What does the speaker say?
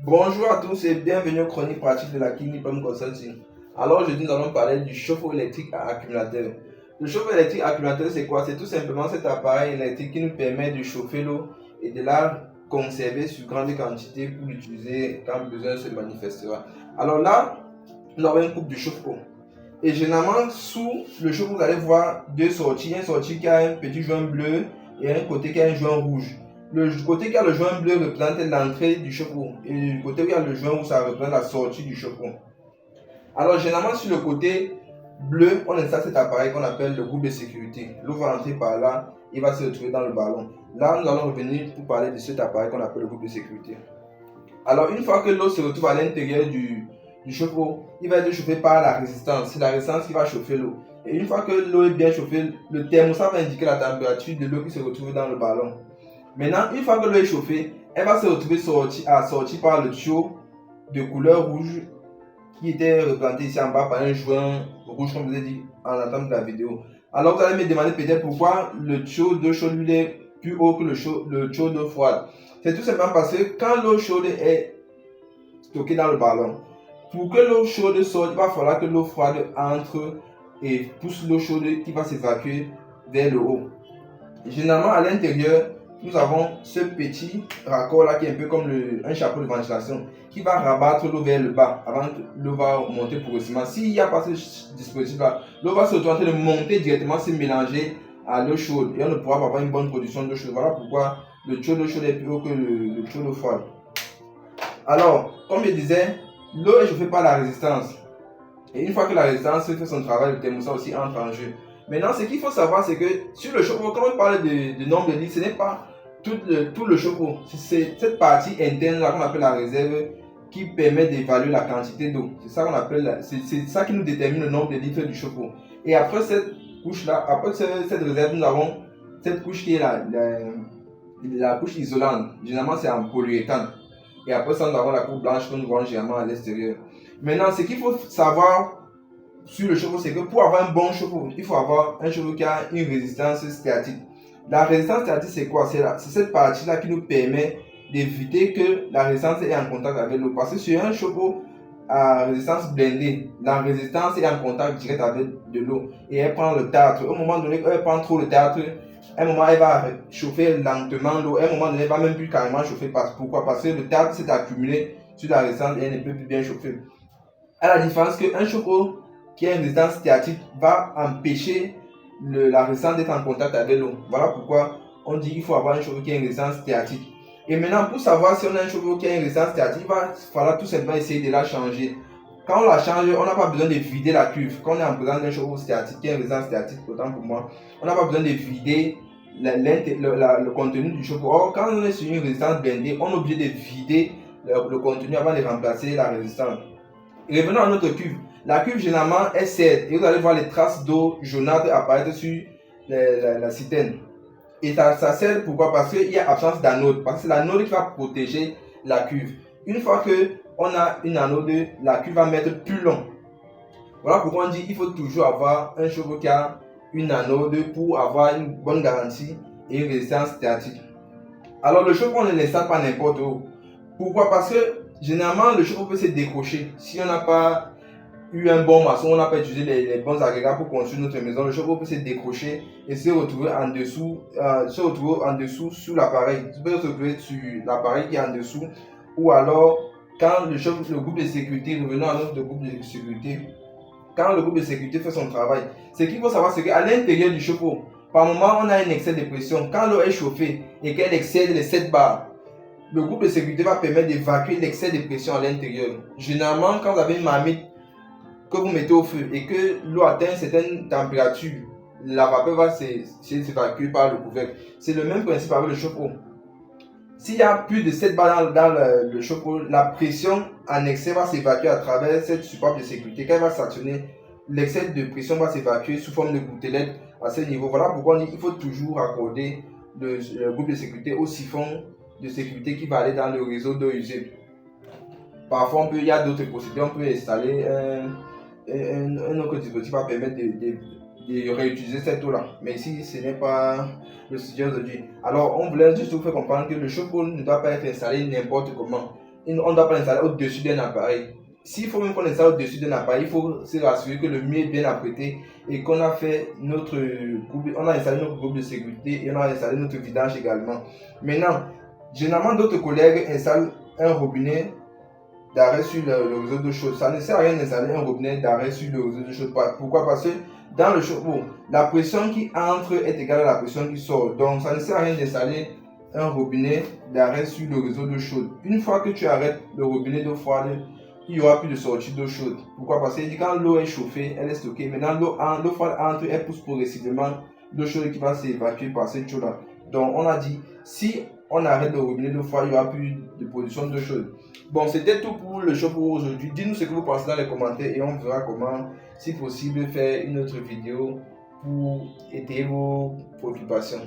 Bonjour à tous et bienvenue aux chroniques pratiques de la clinique Prime Consulting. Alors aujourd'hui nous allons parler du chauffe-eau électrique à accumulateur. Le chauffe-eau électrique à accumulateur c'est quoi? C'est tout simplement cet appareil électrique qui nous permet de chauffer l'eau et de la conserver sur grande quantité pour l'utiliser quand besoin se manifestera. Alors là, nous avons une coupe de chauffe-eau. Et généralement sous le chauffe-eau vous allez voir deux sorties. Une sortie qui a un petit joint bleu et un côté qui a un joint rouge. Le côté qui a le joint bleu représente l'entrée du chauffe-eau et le côté où il y a le joint rouge ça représente la sortie du chauffe-eau. Alors généralement sur le côté bleu, on installe cet appareil qu'on appelle le groupe de sécurité. L'eau va entrer par là et va se retrouver dans le ballon. Là, nous allons revenir pour parler de cet appareil qu'on appelle le groupe de sécurité. Alors une fois que l'eau se retrouve à l'intérieur du chauffe-eau, il va être chauffé par la résistance. C'est la résistance qui va chauffer l'eau. Et une fois que l'eau est bien chauffée, le thermostat va indiquer la température de l'eau qui se retrouve dans le ballon. Maintenant, une fois que l'eau est chauffée, elle va se retrouver sortie par le tuyau de couleur rouge qui était représenté ici en bas par un joint rouge comme je vous ai dit en entame de la vidéo. Alors vous allez me demander peut-être pourquoi le tuyau d'eau chaude est plus haut que le tuyau d'eau froide. C'est tout simplement parce que quand l'eau chaude est stockée dans le ballon, pour que l'eau chaude sorte, il va falloir que l'eau froide entre et pousse l'eau chaude qui va s'évacuer vers le haut. Généralement à l'intérieur, nous avons ce petit raccord là qui est un peu comme un chapeau de ventilation qui va rabattre l'eau vers le bas avant que l'eau va monter progressivement. S'il n'y a pas ce dispositif là, l'eau va se retrouver de monter directement, se mélanger à l'eau chaude et on ne pourra pas avoir une bonne production d'eau chaude. Voilà pourquoi le tuyau d'eau chaude est plus haut que le tuyau d'eau froide. Alors, comme je disais, l'eau est chauffée par la résistance. Et une fois que la résistance fait son travail, le thermostat aussi entre en jeu. Maintenant, ce qu'il faut savoir, c'est que sur le chauffe-eau, quand on parle de nombre de litres, ce n'est pas tout le chauffe-eau. C'est cette partie interne là qu'on appelle la réserve qui permet d'évaluer la quantité d'eau. C'est ça qu'on appelle, c'est ça qui nous détermine le nombre de litres du chauffe-eau. Et après cette couche là, après cette réserve, nous avons cette couche qui est la couche isolante. Généralement, c'est en polyéthane. Et après ça, nous avons la couche blanche que nous voyons généralement à l'extérieur. Maintenant, ce qu'il faut savoir sur le chauffe-eau, c'est que pour avoir un bon chauffe-eau, il faut avoir un chauffe-eau qui a une résistance statique. La résistance statique, c'est quoi? C'est cette partie-là qui nous permet d'éviter que la résistance est en contact avec l'eau. Parce que sur un chauffe-eau à résistance blindée, la résistance est en contact direct avec de l'eau et elle prend le théâtre. Au moment donné, elle prend trop le théâtre. À un moment, elle va chauffer lentement l'eau. À un moment donné, elle va même plus carrément chauffer. Pourquoi? Parce que le théâtre s'est accumulé sur la résistance et elle ne peut plus bien chauffer. À la différence qu'un chauffe-eau qui a une résistance statique va empêcher la résistance d'être en contact avec l'eau. Voilà pourquoi on dit qu'il faut avoir un chauffe-eau qui a une résistance statique. Et maintenant, pour savoir si on a un chauffe-eau qui a une résistance statique, il va falloir tout simplement essayer de la changer. Quand on la change, on n'a pas besoin de vider la cuve. Quand on est en présence d'un chauffe-eau statique qui a une résistance statique, autant pour moi, on n'a pas besoin de vider le contenu du chauffe-eau. Or, quand on est sur une résistance blindée, on est obligé de vider le contenu avant de remplacer la résistance. Revenons à notre cuve. La cuve généralement est serre et vous allez voir les traces d'eau jaunâtre apparaître sur la citerne. Et ça sert pourquoi? Parce qu'il y a absence d'anode. Parce que c'est l'anode qui va protéger la cuve. Une fois qu'on a une anode, la cuve va mettre plus long. Voilà pourquoi on dit qu'il faut toujours avoir un chauffe-eau qui a une anode pour avoir une bonne garantie et une résistance statique. Alors le chauffe-eau, on ne l'installe pas n'importe où. Pourquoi? Parce que généralement le chauffe-eau peut se décrocher. Si on n'a pas eu un bon maçon, on n'a pas utilisé les bons agrégats pour construire notre maison, le chauffe-eau peut se décrocher et se retrouver en dessous, sous l'appareil. Tu peux se retrouver sur l'appareil qui est en dessous, ou alors quand le groupe de sécurité, revenons à notre groupe de sécurité, quand le groupe de sécurité fait son travail, ce qu'il faut savoir, c'est qu'à l'intérieur du chauffe-eau, par moment, on a un excès de pression. Quand l'eau est chauffée et qu'elle excède les 7 bars, le groupe de sécurité va permettre d'évacuer l'excès de pression à l'intérieur. Généralement, quand vous avez une marmite que vous mettez au feu et que l'eau atteint une certaine température, la vapeur va s'évacuer par le couvercle. C'est le même principe avec le chauffe-eau. S'il y a plus de 7 bars dans le chauffe-eau, la pression en excès va s'évacuer à travers cette support de sécurité. Quand elle va s'actionner, l'excès de pression va s'évacuer sous forme de gouttelettes à ce niveau. Voilà pourquoi on dit qu'il faut toujours accorder le groupe de sécurité au siphon de sécurité qui va aller dans le réseau d'eau usée. Parfois, il y a d'autres procédures. On peut installer un autre dispositif va permettre de réutiliser cette eau-là. Mais ici, ce n'est pas le sujet aujourd'hui. Alors, on voulait juste vous faire comprendre que le chauffe-eau ne doit pas être installé n'importe comment. on ne doit pas l'installer au-dessus d'un appareil. S'il faut même qu'on installe au-dessus d'un appareil, il faut se rassurer que le mur est bien apprêté et qu'on a fait on a installé notre groupe de sécurité et on a installé notre vidange également. Maintenant, généralement d'autres collègues installent un robinet d'arrêt sur le réseau d'eau chaude. Ça ne sert à rien d'installer un robinet d'arrêt sur le réseau d'eau chaude. Pourquoi? Parce que dans le chauffe-eau, la pression qui entre est égale à la pression qui sort. Donc ça ne sert à rien d'installer un robinet d'arrêt sur le réseau d'eau chaude. Une fois que tu arrêtes le robinet d'eau froide, il n'y aura plus de sortie d'eau chaude. Pourquoi? Parce que quand l'eau est chauffée, elle est stockée. Maintenant, l'eau froide entre, elle pousse progressivement l'eau chaude qui va s'évacuer par cette eau-là. Donc on a dit, si on arrête le robinet d'eau froide, il n'y aura plus de production d'eau chaude. Bon, c'était tout pour le chauffe-eau aujourd'hui. Dites-nous ce que vous pensez dans les commentaires et on verra comment, si possible, faire une autre vidéo pour étayer vos préoccupations.